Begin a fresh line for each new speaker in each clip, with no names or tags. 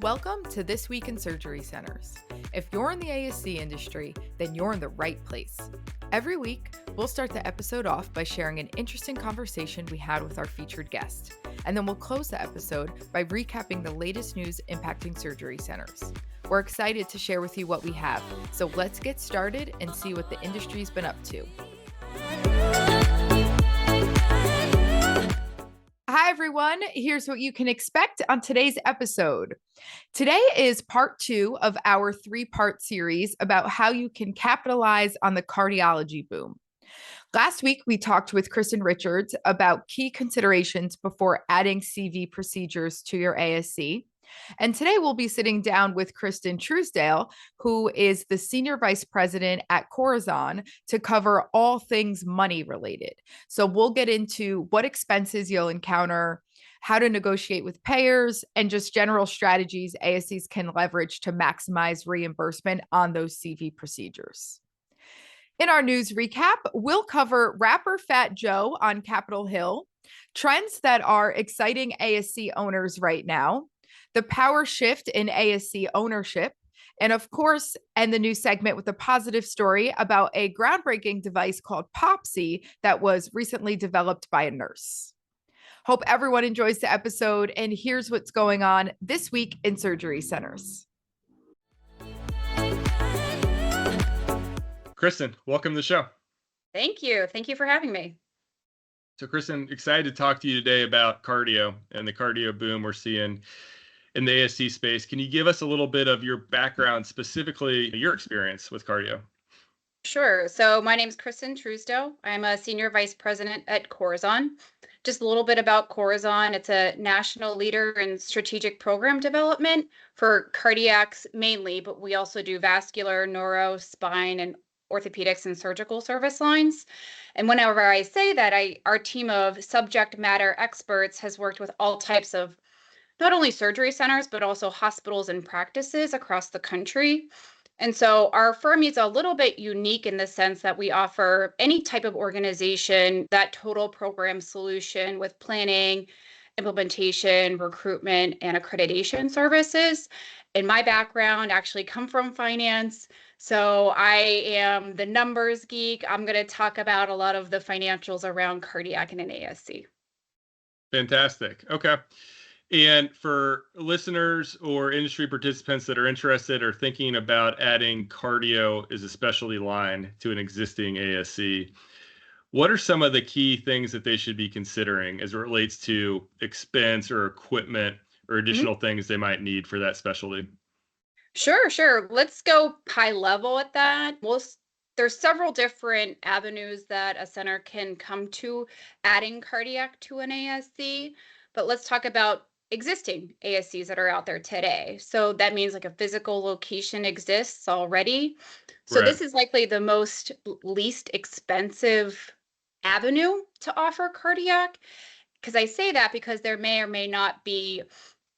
Welcome to This Week in Surgery Centers. If you're in the ASC industry, then you're in the right place. Every week, we'll start the episode off by sharing an interesting conversation we had with our featured guest, and then we'll close the episode by recapping the latest news impacting surgery centers. We're excited to share with you what we have, so let's get started and see what the industry's been up to. Hi, everyone. Here's what you can expect on today's episode. Today is part 2 of our 3-part series about how you can capitalize on the cardiology boom. Last week, we talked with Kristen Richards about key considerations before adding CV procedures to your ASC. And today we'll be sitting down with Kristin Truesdell, who is the Senior Vice President at Corazon, to cover all things money related. So we'll get into what expenses you'll encounter, how to negotiate with payors, and just general strategies ASCs can leverage to maximize reimbursement on those CV procedures. In our news recap, we'll cover Rapper Fat Joe on Capitol Hill, trends that are exciting ASC owners right now, the power shift in ASC ownership, and of course, the new segment with a positive story about a groundbreaking device called Popsy that was recently developed by a nurse. Hope everyone enjoys the episode, and here's what's going on this week in surgery centers.
Kristen, welcome to the show.
Thank you. Thank you for having me.
So, Kristen, excited to talk to you today about cardio and the cardio boom we're seeing in the ASC space. Can you give us a little bit of your background, specifically your experience with cardio?
Sure. So my name is Kristin Truesdell. I'm a Senior Vice President at Corazon. Just a little bit about Corazon. It's a national leader in strategic program development for cardiacs mainly, but we also do vascular, neuro, spine, and orthopedics and surgical service lines. And whenever I say that, our team of subject matter experts has worked with all types of not only surgery centers, but also hospitals and practices across the country. And so our firm is a little bit unique in the sense that we offer any type of organization that total program solution with planning, implementation, recruitment, and accreditation services. In my background, actually come from finance. So I am the numbers geek. I'm going to talk about a lot of the financials around cardiac and an ASC.
Fantastic. Okay. And for listeners or industry participants that are interested or thinking about adding cardio as a specialty line to an existing ASC, what are some of the key things that they should be considering as it relates to expense or equipment or additional things they might need for that specialty?
Sure. Let's go high level at that. There's several different avenues that a center can come to adding cardiac to an ASC, but let's talk about existing ASCs that are out there today. So that means like a physical location exists already. So
Right.
this is likely the least expensive avenue to offer cardiac. Because I say that because there may or may not be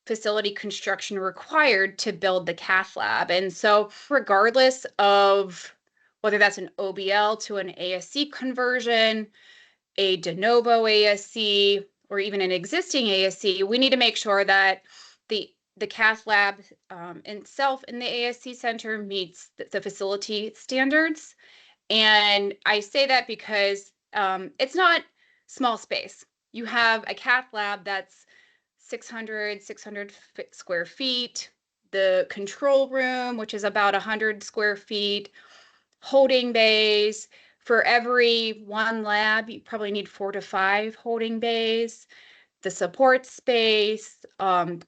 facility construction required to build the cath lab. And so regardless of whether that's an OBL to an ASC conversion, a de novo ASC, or even an existing ASC, we need to make sure that the cath lab itself in the ASC center meets the facility standards. And I say that because it's not small space. You have a cath lab that's 600 square feet, the control room, which is about 100 square feet, holding bays. For every one lab, you probably need 4 to 5 holding bays, the support space,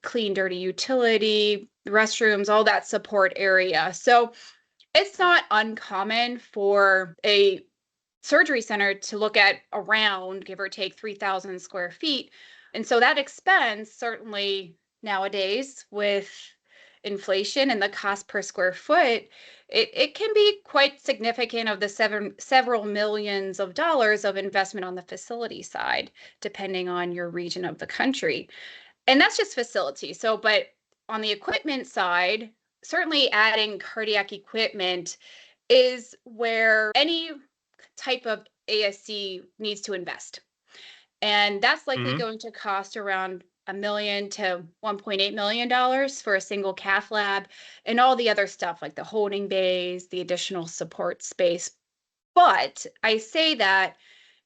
clean, dirty utility, restrooms, all that support area. So it's not uncommon for a surgery center to look at around, give or take, 3,000 square feet. And so that expense, certainly nowadays with inflation and the cost per square foot, it can be quite significant of the several millions of dollars of investment on the facility side, depending on your region of the country. And that's just facility. So, but on the equipment side, certainly adding cardiac equipment is where any type of ASC needs to invest. And that's likely going to cost around $1 million to $1.8 million for a single cath lab, and all the other stuff like the holding bays, the additional support space. But I say that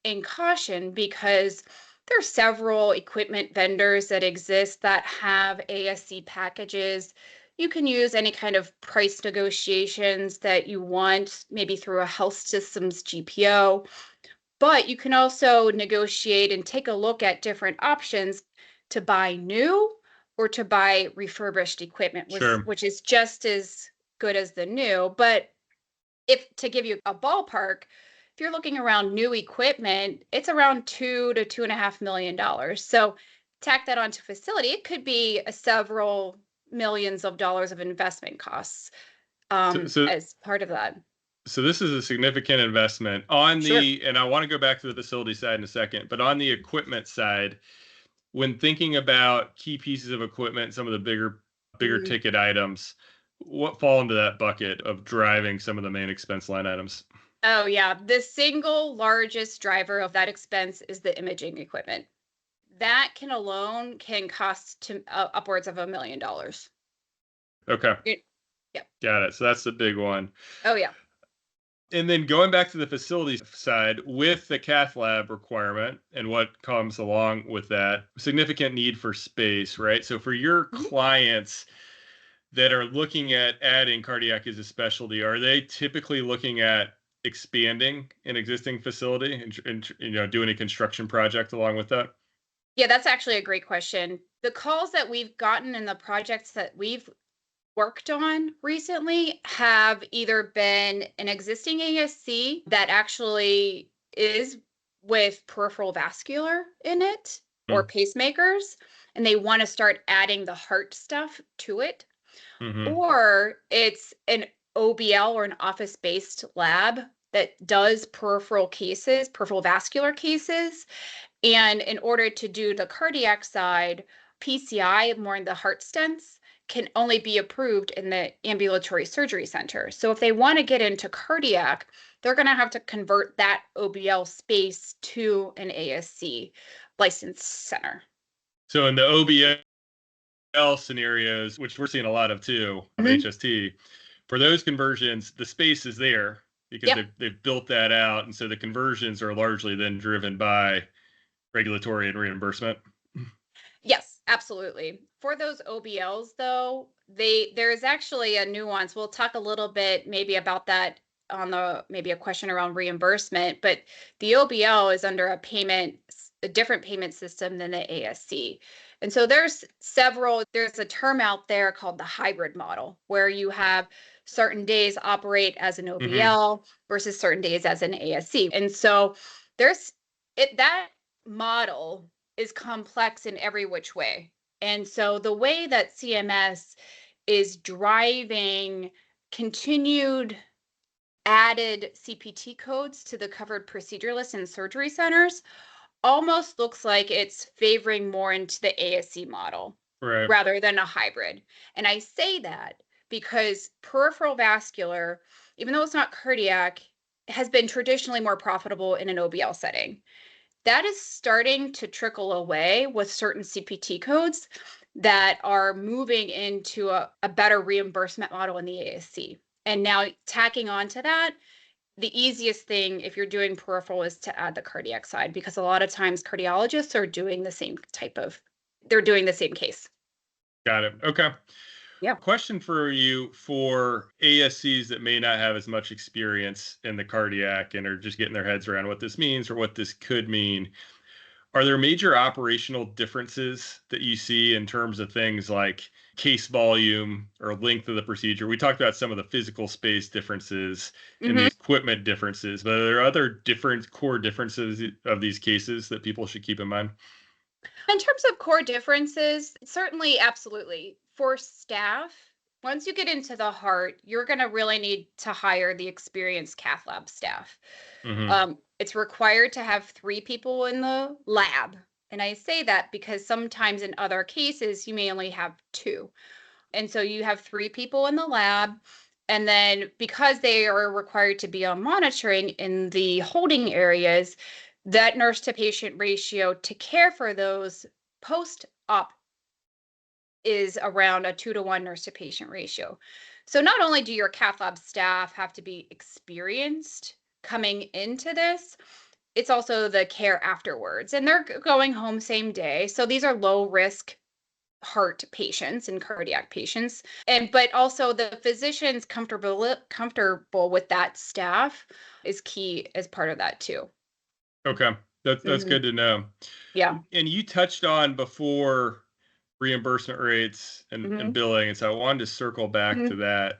in caution because there are several equipment vendors that exist that have ASC packages. You can use any kind of price negotiations that you want, maybe through a health systems GPO, but you can also negotiate and take a look at different options to buy new or to buy refurbished equipment,
Sure.
which is just as good as the new. But if to give you a ballpark, if you're looking around new equipment, it's around $2 to $2.5 million. So tack that onto facility, it could be several millions of dollars of investment costs
So
as part of that.
So this is a significant investment on
Sure.
and I want to go back to the facility side in a second, but on the equipment side, when thinking about key pieces of equipment, some of the bigger
Mhm.
ticket items, what fall into that bucket of driving some of the main expense line items?
Oh, yeah. The single largest driver of that expense is the imaging equipment. That alone can cost to upwards of $1 million.
Okay.
Yeah.
Got it. So that's the big one.
Oh, yeah.
And then going back to the facilities side with the cath lab requirement and what comes along with that, significant need for space, right? So for your
Mhm.
clients that are looking at adding cardiac as a specialty, are they typically looking at expanding an existing facility and doing a construction project along with that?
Yeah, that's actually a great question. The calls that we've gotten and the projects that we've worked on recently have either been an existing ASC that actually is with peripheral vascular in it or pacemakers, and they want to start adding the heart stuff to it,
Mm-hmm.
or it's an OBL or an office-based lab that does peripheral vascular cases. And in order to do the cardiac side, PCI, more in the heart stents, can only be approved in the ambulatory surgery center. So if they want to get into cardiac, they're going to have to convert that OBL space to an ASC licensed center.
So in the OBL scenarios, which we're seeing a lot of too, of
Mhm.
HST, for those conversions, the space is there because
Yep.
they've built that out. And so the conversions are largely then driven by regulatory and reimbursement.
Yes, absolutely. For those OBLs, though, there is actually a nuance. We'll talk a little bit maybe about that on maybe a question around reimbursement, but the OBL is under a different payment system than the ASC. And so there's a term out there called the hybrid model, where you have certain days operate as an
Mm-hmm.
OBL versus certain days as an ASC. And so that model is complex in every which way. And so the way that CMS is driving continued added CPT codes to the covered procedure list in surgery centers almost looks like it's favoring more into the ASC model
Right.
rather than a hybrid. And I say that because peripheral vascular, even though it's not cardiac, has been traditionally more profitable in an OBL setting. That is starting to trickle away with certain CPT codes that are moving into a better reimbursement model in the ASC. And now tacking on to that, the easiest thing if you're doing peripheral is to add the cardiac side, because a lot of times cardiologists are doing they're doing the same case.
Got it. Okay.
Yeah.
Question for you for ASCs that may not have as much experience in the cardiac and are just getting their heads around what this means or what this could mean. Are there major operational differences that you see in terms of things like case volume or length of the procedure? We talked about some of the physical space differences and the
Mm-hmm.
equipment differences, but are there other different core differences of these cases that people should keep in mind?
In terms of core differences, certainly, absolutely. For staff, once you get into the heart, you're going to really need to hire the experienced cath lab staff.
Mm-hmm.
It's required to have 3 people in the lab. And I say that because sometimes in other cases, you may only have 2. And so you have 3 people in the lab. And then because they are required to be on monitoring in the holding areas, that nurse to patient ratio to care for those post op is around a 2-to-1 nurse to patient ratio. So not only do your cath lab staff have to be experienced coming into this, it's also the care afterwards. And they're going home same day. So these are low risk heart patients and cardiac patients. But also the physicians comfortable with that staff is key as part of that too.
Okay. That's good to know.
Yeah.
And you touched on before reimbursement rates and billing. And so I wanted to circle back to that.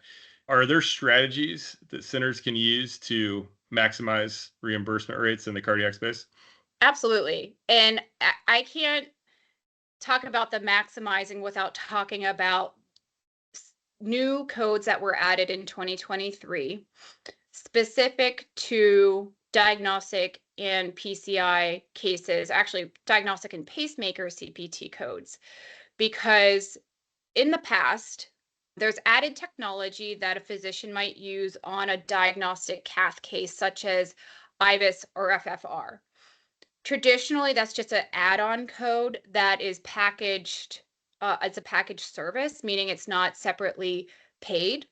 Are there strategies that centers can use to maximize reimbursement rates in the cardiac space?
Absolutely. And I can't talk about the maximizing without talking about new codes that were added in 2023 specific to diagnostic and PCI cases, actually diagnostic and pacemaker CPT codes, because in the past, there's added technology that a physician might use on a diagnostic cath case, such as IVUS or FFR. Traditionally, that's just an add-on code that is packaged as a packaged service, meaning it's not separately paid.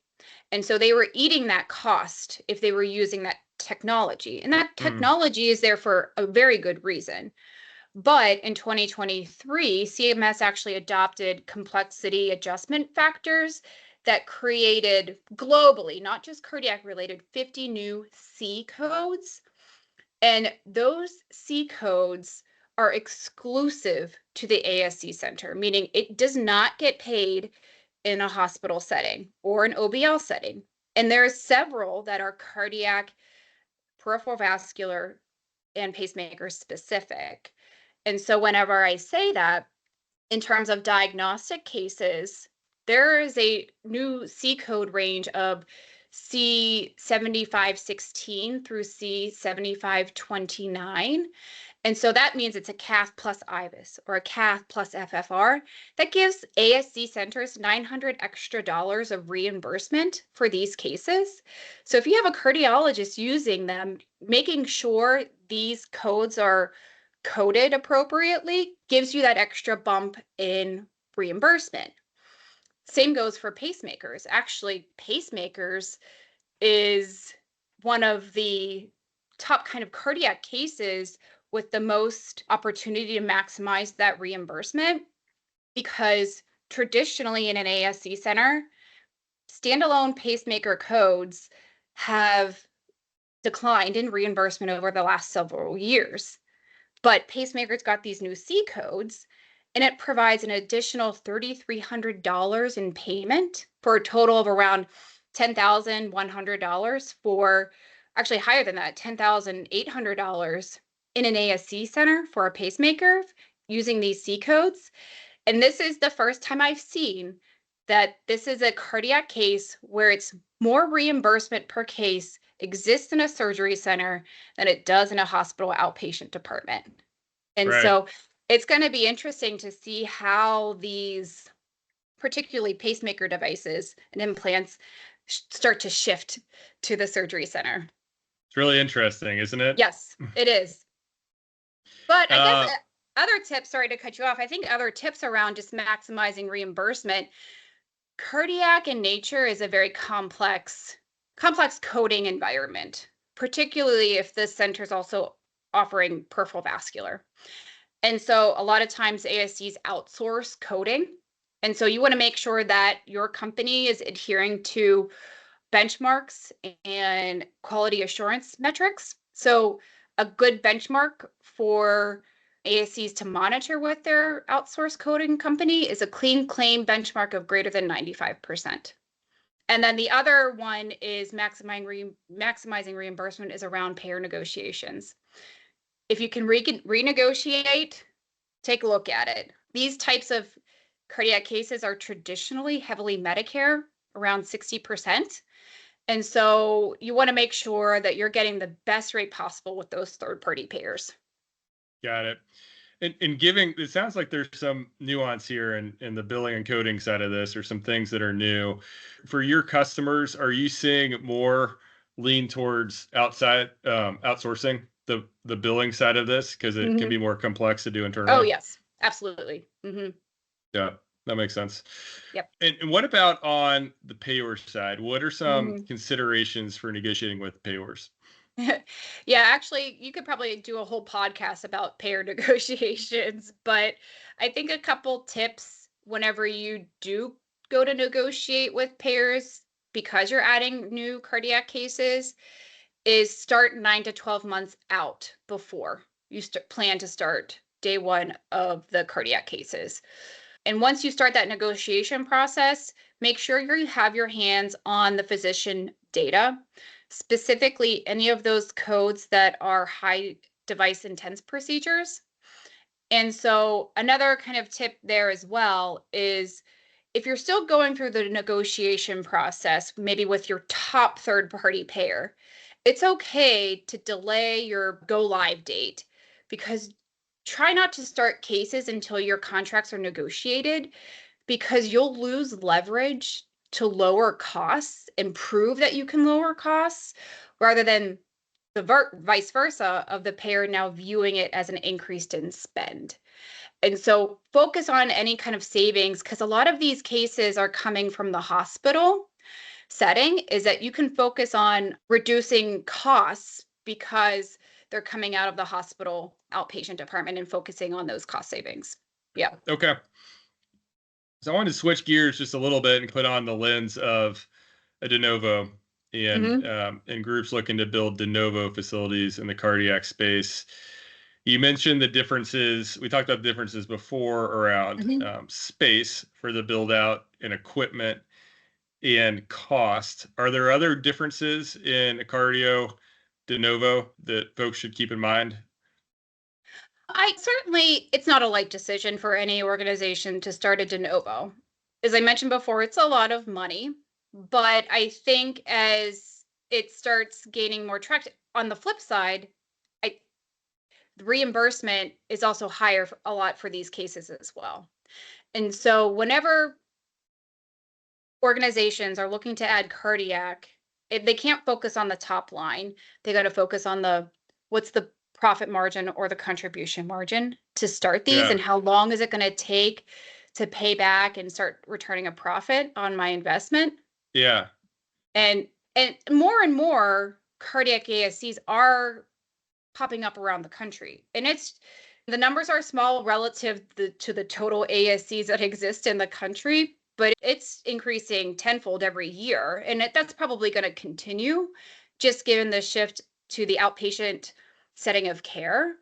And so they were eating that cost if they were using that technology. And that technology is there for a very good reason. But in 2023, CMS actually adopted complexity adjustment factors that created globally, not just cardiac related, 50 new C codes. And those C codes are exclusive to the ASC center, meaning it does not get paid in a hospital setting or an OBL setting. And there are several that are cardiac, peripheral vascular, and pacemaker specific. And so whenever I say that, in terms of diagnostic cases, there is a new C code range of C7516 through C7529. And so that means it's a cath plus IVUS or a cath plus FFR. That gives ASC centers $900 extra of reimbursement for these cases. So if you have a cardiologist using them, making sure these codes are coded appropriately gives you that extra bump in reimbursement. Same goes for pacemakers. Actually, pacemakers is one of the top kind of cardiac cases with the most opportunity to maximize that reimbursement, because traditionally in an ASC center, standalone pacemaker codes have declined in reimbursement over the last several years. But pacemakers got these new C codes, and it provides an additional $3,300 in payment for a total of around $10,100 for, actually higher than that, $10,800 in an ASC center for a pacemaker using these C codes. And this is the first time I've seen that this is a cardiac case where it's more reimbursement per case exists in a surgery center than it does in a hospital outpatient department. And so it's going to be interesting to see how these, particularly pacemaker devices and implants, start to shift to the surgery center.
It's really interesting, isn't it?
Yes, it is. But I guess other tips, sorry to cut you off, I think other tips around just maximizing reimbursement. Cardiac in nature is a very complex coding environment, particularly if the center is also offering peripheral vascular. And so a lot of times ASCs outsource coding. And so you want to make sure that your company is adhering to benchmarks and quality assurance metrics. So a good benchmark for ASCs to monitor with their outsourced coding company is a clean claim benchmark of greater than 95%. And then the other one is maximizing reimbursement is around payer negotiations. If you can renegotiate, take a look at it. These types of cardiac cases are traditionally heavily Medicare, around 60%. And so you want to make sure that you're getting the best rate possible with those third-party payers.
Got it. And giving, it sounds like there's some nuance here in the billing and coding side of this, or some things that are new. For your customers, are you seeing more lean towards outsourcing the billing side of this, because it can be more complex to do internally?
Oh, yes, absolutely.
Yeah, that makes sense.
Yep.
And what about on the payor side? What are some
Mhm.
considerations for negotiating with payors?
Yeah, actually, you could probably do a whole podcast about payer negotiations, but I think a couple tips whenever you do go to negotiate with payers because you're adding new cardiac cases is start 9 to 12 months out before you plan to start day one of the cardiac cases. And once you start that negotiation process, make sure you have your hands on the physician data, specifically any of those codes that are high device intense procedures. And so, another kind of tip there as well is if you're still going through the negotiation process, maybe with your top third party payer, it's okay to delay your go live date because try not to start cases until your contracts are negotiated because you'll lose leverage to lower costs and prove that you can lower costs rather than the vice versa of the payer now viewing it as an increase in spend. And so focus on any kind of savings because a lot of these cases are coming from the hospital setting, is that you can focus on reducing costs because they're coming out of the hospital outpatient department and focusing on those cost savings. Yeah.
Okay. So I wanted to switch gears just a little bit and put on the lens of a de novo
Hmm.
and groups looking to build de novo facilities in the cardiac space. You mentioned the differences. We talked about the differences before around
Hmm.
space for the build out and equipment and cost. Are there other differences in a cardio de novo that folks should keep in mind?
I certainly, it's not a light decision for any organization to start a de novo. As I mentioned before, it's a lot of money, but I think as it starts gaining more traction, on the flip side, I the reimbursement is also higher a lot for these cases as well. And so whenever organizations are looking to add cardiac, they can't focus on the top line. They got to focus on the what's the profit margin or the contribution margin to start these,
Yeah.
and how long is it going to take to pay back and start returning a profit on my investment.
Yeah.
And and more cardiac ASCs are popping up around the country. And it's the numbers are small relative to the total ASCs that exist in the country, but it's increasing tenfold every year. And that's probably going to continue just given the shift to the outpatient setting of care.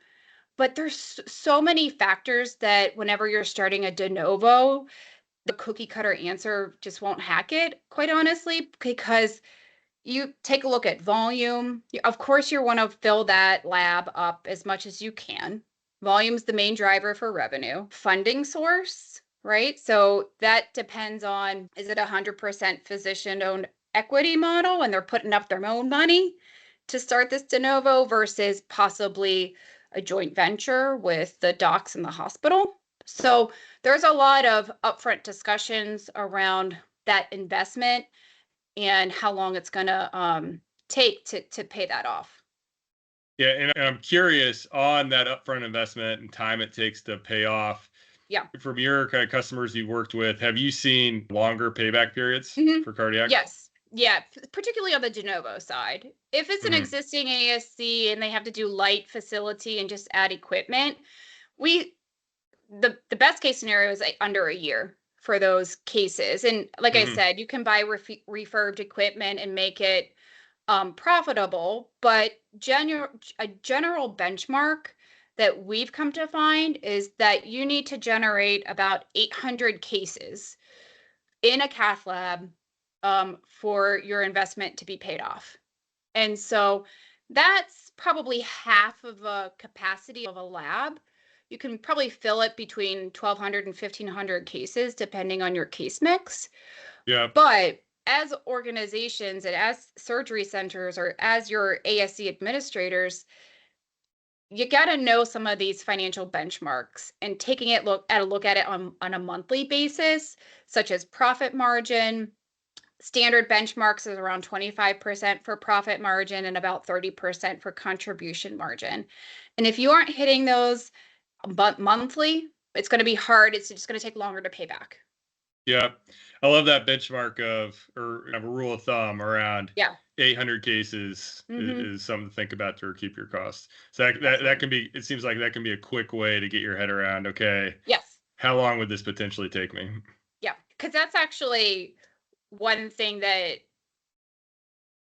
But there's so many factors that whenever you're starting a de novo, the cookie cutter answer just won't hack it, quite honestly, because you take a look at volume. Of course, you want to fill that lab up as much as you can. Volume's the main driver for revenue. Funding source, right? So that depends on, is it 100% physician-owned equity model and they're putting up their own money to start this de novo versus possibly a joint venture with the docs and the hospital? So there's a lot of upfront discussions around that investment and how long it's going to take to pay that off.
Yeah. And I'm curious on that upfront investment and time it takes to pay off.
Yeah.
From your kind of customers you worked with, have you seen longer payback periods
Hmm.
for cardiac?
Yes. Yeah. Particularly on the de novo side. If it's an
Mhm.
existing ASC and they have to do light facility and just add equipment, we the best case scenario is like under a year for those cases. And like I
Mhm.
said, you can buy refurbed equipment and make it profitable, but a general benchmark that we've come to find is that you need to generate about 800 cases in a cath lab for your investment to be paid off. And so that's probably half of a capacity of a lab. You can probably fill it between 1,200 and 1,500 cases, depending on your case mix.
Yeah.
But as organizations and as surgery centers or as your ASC administrators, you got to know some of these financial benchmarks and taking it look at it on a monthly basis, such as profit margin. Standard benchmarks is around 25% for profit margin and about 30% for contribution margin. And if you aren't hitting those monthly, It's going to be hard. It's just going to take longer to pay back.
Yeah. I love that benchmark or a rule of thumb around 800 cases is something to think about to recoup your costs. So that can be, it seems like that can be a quick way to get your head around, okay,
yes,
how long would this potentially take me?
Yeah, because that's actually one thing that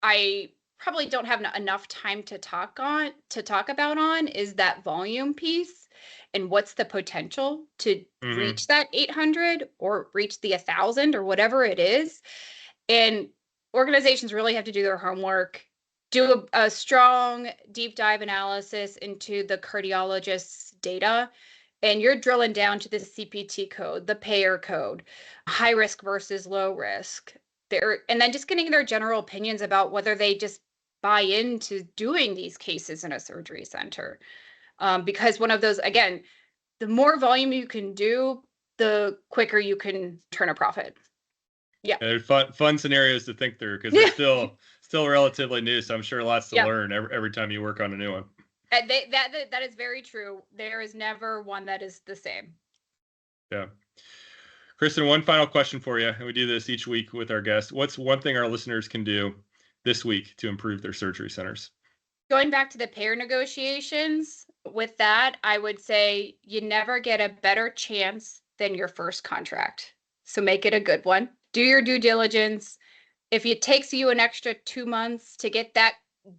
I probably don't have enough time to talk about is that volume piece and what's the potential to reach that 800 or reach the 1,000 or whatever it is. And organizations really have to do their homework, do a strong deep dive analysis into the cardiologist's data. And you're drilling down to the CPT code, the payer code, high risk versus low risk. And then just getting their general opinions about whether they just buy into doing these cases in a surgery center. Because one of those, again, the more volume you can do, the quicker you can turn a profit. Yeah.
They're fun scenarios to think through because they're still relatively new. So I'm sure lots to learn every time you work on a new one.
And that is very true. There is never one that is the same.
Yeah. Kristen, one final question for you. And we do this each week with our guests. What's one thing our listeners can do this week to improve their surgery centers?
Going back to the payer negotiations, with that, I would say you never get a better chance than your first contract. So make it a good one. Do your due diligence. If it takes you an extra 2 months to get that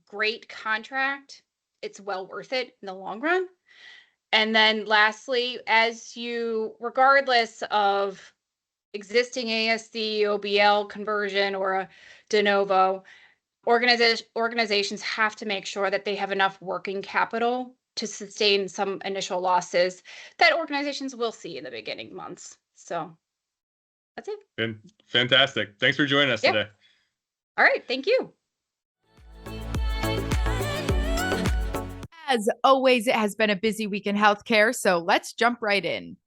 great contract, it's well worth it in the long run. And then lastly, regardless of existing ASC, OBL conversion, or a de novo, organizations have to make sure that they have enough working capital to sustain some initial losses that organizations will see in the beginning months. So that's it.
Fantastic. Thanks for joining us today.
All right. Thank you.
As always, it has been a busy week in healthcare, so let's jump right in.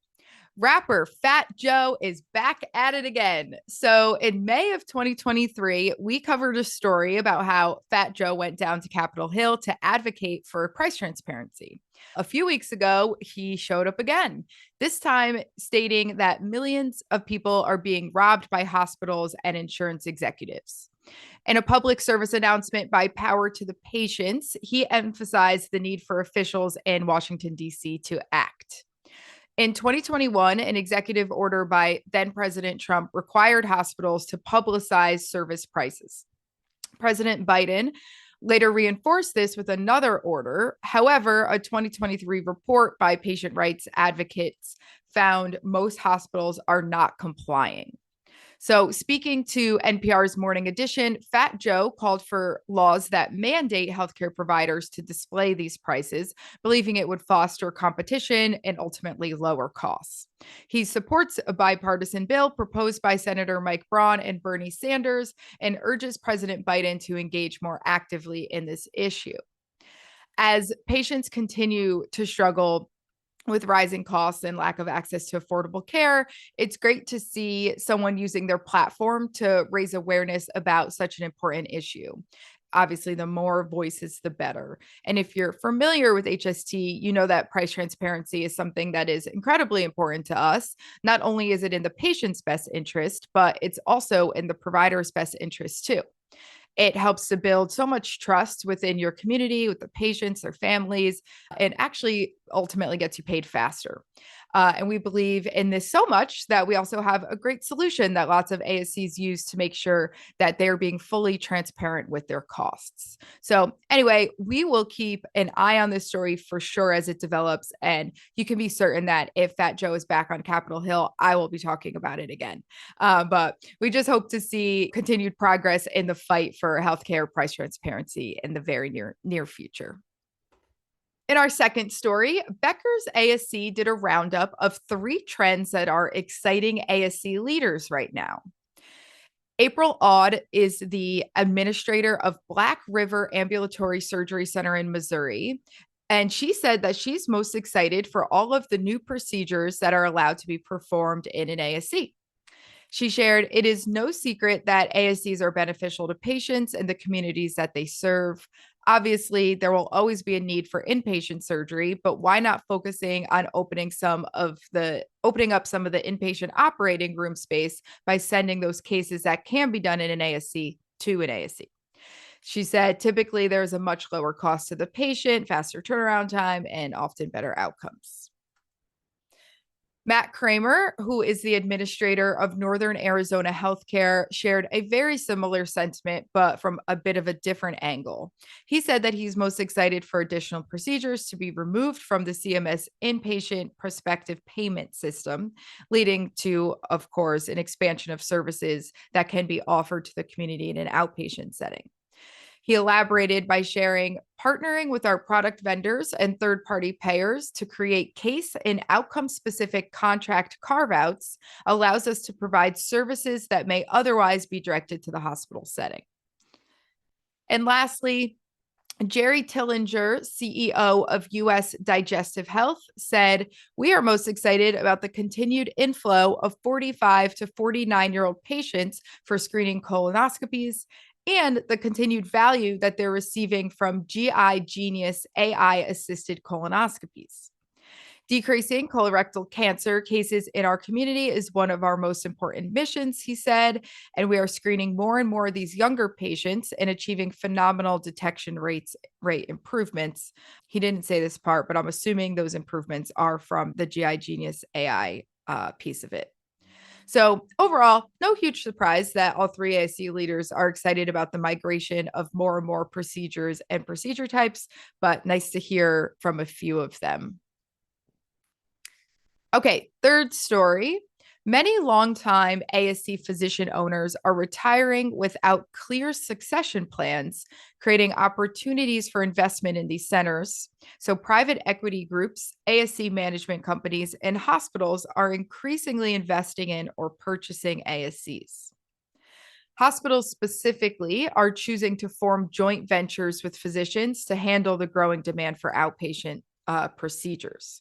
Rapper Fat Joe is back at it again. So in May of 2023, we covered a story about how Fat Joe went down to Capitol Hill to advocate for price transparency. A few weeks ago, he showed up again, this time stating that millions of people are being robbed by hospitals and insurance executives. In a public service announcement by Power to the Patients, he emphasized the need for officials in Washington, D.C. to act. In 2021, an executive order by then President Trump required hospitals to publicize service prices. President Biden later reinforced this with another order. However, a 2023 report by patient rights advocates found most hospitals are not complying. So speaking to NPR's Morning Edition, Fat Joe called for laws that mandate healthcare providers to display these prices, believing it would foster competition and ultimately lower costs. He supports a bipartisan bill proposed by Senator Mike Braun and Bernie Sanders and urges President Biden to engage more actively in this issue. As patients continue to struggle with rising costs and lack of access to affordable care, it's great to see someone using their platform to raise awareness about such an important issue. Obviously, the more voices, the better. And if you're familiar with HST, you know that price transparency is something that is incredibly important to us. Not only is it in the patient's best interest, but it's also in the provider's best interest too. It helps to build so much trust within your community, with the patients, their families, and actually ultimately gets you paid faster. And we believe in this so much that we also have a great solution that lots of ASCs use to make sure that they're being fully transparent with their costs. So anyway, we will keep an eye on this story for sure as it develops. And you can be certain that if Fat Joe is back on Capitol Hill, I will be talking about it again. But we just hope to see continued progress in the fight for healthcare price transparency in the very near future. In our second story, Becker's ASC did a roundup of 3 trends that are exciting ASC leaders right now. April Aud is the administrator of Black River Ambulatory Surgery Center in Missouri. And she said that she's most excited for all of the new procedures that are allowed to be performed in an ASC. She shared, "It is no secret that ASCs are beneficial to patients and the communities that they serve. Obviously, there will always be a need for inpatient surgery, but why not focusing on opening up some of the inpatient operating room space by sending those cases that can be done in an ASC to an ASC? She said, typically there's a much lower cost to the patient, faster turnaround time, and often better outcomes. Matt Kramer, who is the administrator of Northern Arizona Healthcare, shared a very similar sentiment, but from a bit of a different angle. He said that he's most excited for additional procedures to be removed from the CMS inpatient prospective payment system, leading to, of course, an expansion of services that can be offered to the community in an outpatient setting. He elaborated by sharing, partnering with our product vendors and third-party payors to create case and outcome-specific contract carve-outs allows us to provide services that may otherwise be directed to the hospital setting. And lastly, Jerry Tillinger, CEO of US Digestive Health, said, "We are most excited about the continued inflow of 45 to 49-year-old patients for screening colonoscopies and the continued value that they're receiving from GI Genius AI-assisted colonoscopies. Decreasing colorectal cancer cases in our community is one of our most important missions," he said, "and we are screening more and more of these younger patients and achieving phenomenal detection rate improvements." He didn't say this part, but I'm assuming those improvements are from the GI Genius AI piece of it. So overall, no huge surprise that all three ASC leaders are excited about the migration of more and more procedures and procedure types, but nice to hear from a few of them. Okay, third story. Many longtime ASC physician owners are retiring without clear succession plans, creating opportunities for investment in these centers. So private equity groups, ASC management companies, and hospitals are increasingly investing in or purchasing ASCs. Hospitals specifically are choosing to form joint ventures with physicians to handle the growing demand for outpatient procedures.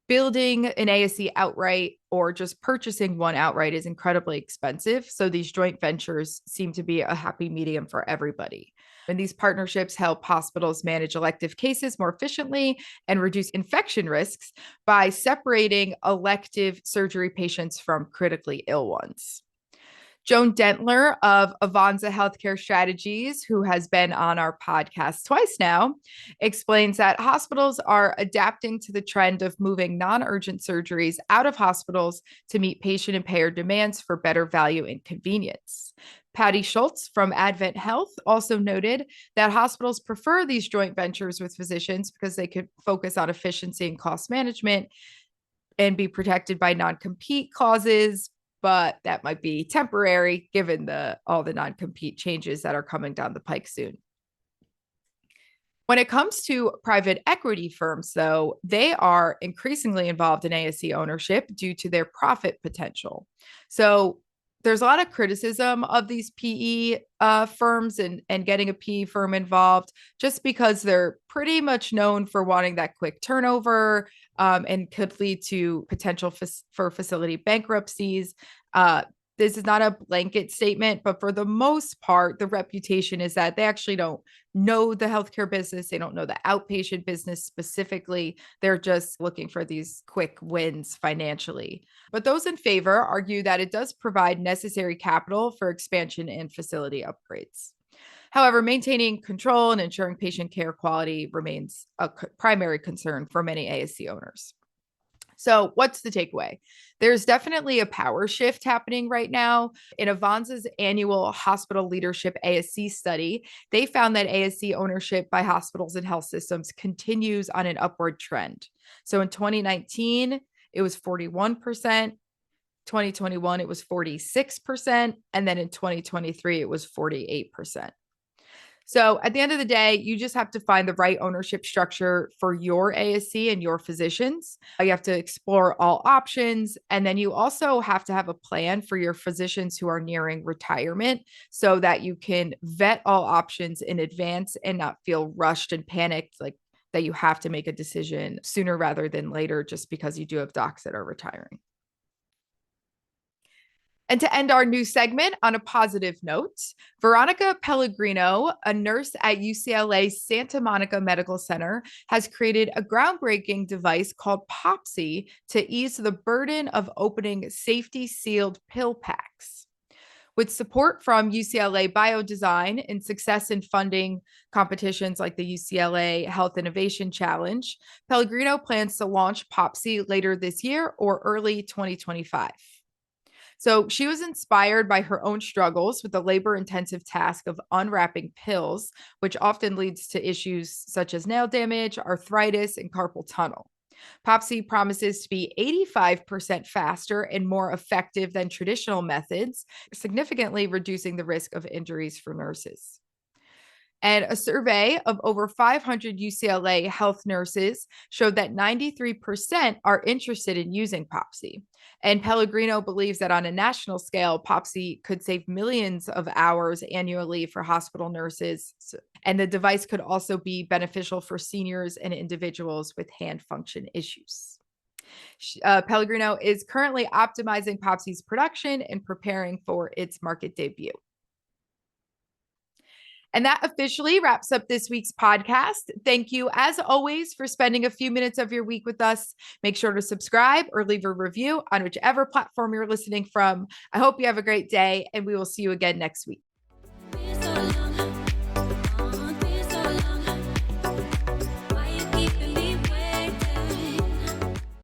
Building an ASC outright or just purchasing one outright is incredibly expensive. So these joint ventures seem to be a happy medium for everybody. And these partnerships help hospitals manage elective cases more efficiently and reduce infection risks by separating elective surgery patients from critically ill ones. Joan Dentler of Avanza Healthcare Strategies, who has been on our podcast twice now, explains that hospitals are adapting to the trend of moving non-urgent surgeries out of hospitals to meet patient and payer demands for better value and convenience. Patty Schultz from Advent Health also noted that hospitals prefer these joint ventures with physicians because they could focus on efficiency and cost management and be protected by non-compete clauses, but that might be temporary given all the non-compete changes that are coming down the pike soon. When it comes to private equity firms, though, they are increasingly involved in ASC ownership due to their profit potential. So there's a lot of criticism of these PE firms and getting a PE firm involved just because they're pretty much known for wanting that quick turnover and could lead to potential for facility bankruptcies. This is not a blanket statement, but for the most part, the reputation is that they actually don't know the healthcare business. They don't know the outpatient business specifically. They're just looking for these quick wins financially. But those in favor argue that it does provide necessary capital for expansion and facility upgrades. However, maintaining control and ensuring patient care quality remains a primary concern for many ASC owners. So what's the takeaway? There's definitely a power shift happening right now. In Avanza's annual hospital leadership ASC study, they found that ASC ownership by hospitals and health systems continues on an upward trend. So in 2019, it was 41%. 2021, it was 46%. And then in 2023, it was 48%. So at the end of the day, you just have to find the right ownership structure for your ASC and your physicians. You have to explore all options. And then you also have to have a plan for your physicians who are nearing retirement so that you can vet all options in advance and not feel rushed and panicked, like that you have to make a decision sooner rather than later just because you do have docs that are retiring. And to end our new segment on a positive note, Veronica Pellegrino, a nurse at UCLA Santa Monica Medical Center, has created a groundbreaking device called Popsy to ease the burden of opening safety-sealed pill packs. With support from UCLA Biodesign and success in funding competitions like the UCLA Health Innovation Challenge, Pellegrino plans to launch Popsy later this year or early 2025. So she was inspired by her own struggles with the labor-intensive task of unwrapping pills, which often leads to issues such as nail damage, arthritis, and carpal tunnel. Popsy promises to be 85% faster and more effective than traditional methods, significantly reducing the risk of injuries for nurses. And a survey of over 500 UCLA health nurses showed that 93% are interested in using Popsy. And Pellegrino believes that on a national scale, Popsy could save millions of hours annually for hospital nurses. And the device could also be beneficial for seniors and individuals with hand function issues. Pellegrino is currently optimizing Popsy's production and preparing for its market debut. And that officially wraps up this week's podcast. Thank you, as always, for spending a few minutes of your week with us. Make sure to subscribe or leave a review on whichever platform you're listening from. I hope you have a great day, and we will see you again next week.